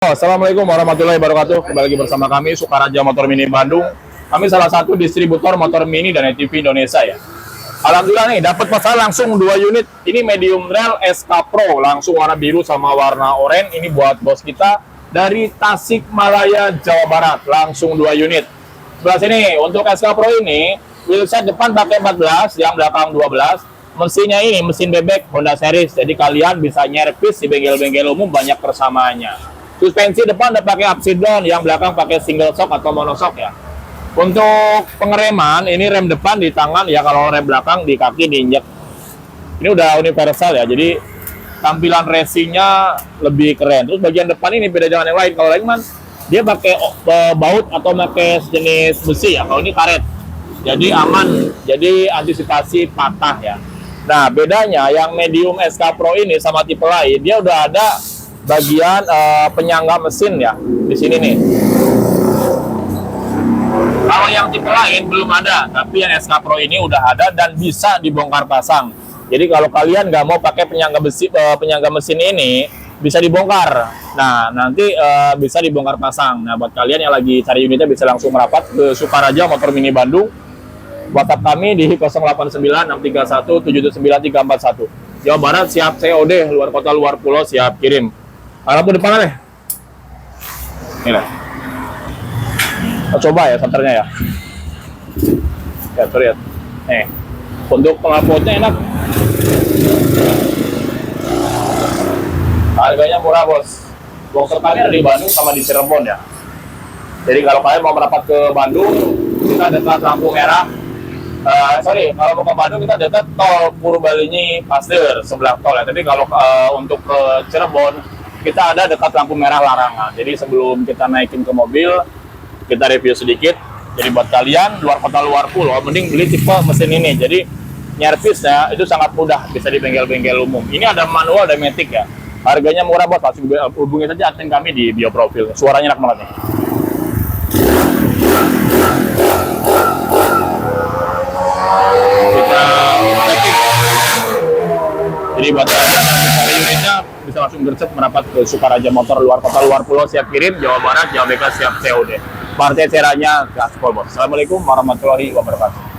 Assalamualaikum warahmatullahi wabarakatuh. Kembali lagi bersama kami Sukaraja Motor Mini Bandung. Kami salah satu distributor motor mini dan ATV Indonesia ya. Alhamdulillah nih dapat pesan langsung 2 unit. Ini medium rail SK Pro langsung warna biru sama warna oranye. Ini buat bos kita dari Tasikmalaya, Jawa Barat. Langsung 2 unit. Sebelah sini untuk SK Pro ini wheelset depan pakai 14, yang belakang 12. Mesinnya ini mesin bebek Honda Series. Jadi kalian bisa nyervis di bengkel-bengkel umum, banyak persamaannya. Suspensi depan udah pakai upside down, yang belakang pakai single shock atau monoshock ya. Untuk pengereman, ini rem depan di tangan ya, kalau rem belakang di kaki diinjek. Ini udah universal ya, jadi tampilan racingnya lebih keren. Terus bagian depan ini beda dengan yang lain. Kalau lain man, dia pakai baut atau pakai jenis besi ya. Kalau ini karet, jadi aman, jadi antisipasi patah ya. Nah bedanya yang medium SK Pro ini sama tipe lain, dia udah ada bagian penyangga mesin ya di sini nih. Kalau yang tipe lain belum ada, tapi yang SK Pro ini udah ada dan bisa dibongkar pasang. Jadi kalau kalian nggak mau pakai penyangga besi, penyangga mesin ini bisa dibongkar. Nah nanti bisa dibongkar pasang. Nah buat kalian yang lagi cari unitnya bisa langsung merapat ke Sukaraja Motor Mini Bandung. WhatsApp kami di 089671779341. Jawa Barat siap COD, luar kota luar pulau siap kirim. Lampu depan deh. Ini lah. Kita coba ya starternya ya. Ya, lihat. Nih. Untuk pengapotnya enak. Harganya murah, Bos. Boxer kami ada di Bandung sama di Cirebon ya. Jadi kalau kalian mau merapat ke Bandung, kita dekat lampu merah. Kalau mau ke Bandung kita dekat tol Purbalenyi Pasteur sebelah tol ya. Tapi kalau untuk ke Cirebon kita ada dekat lampu merah Larangan. Jadi sebelum kita naikin ke mobil, kita review sedikit. Jadi buat kalian luar kota luar pulau, mending beli tipe mesin ini. Jadi nyervisnya itu sangat mudah, bisa di bengkel-bengkel umum. Ini ada manual dan matic ya. Harganya murah bos, langsung hubungi saja admin kami di bio profil. Suaranya enak banget nih. Kita matic. Jadi buat kalian yang mencari unitnya bisa langsung gercep merapat ke Sukaraja Motor, luar kota luar pulau siap kirim, Jawa Barat, Jawa BK siap COD. Partai ceranya gaspol bos. Assalamualaikum warahmatullahi wabarakatuh.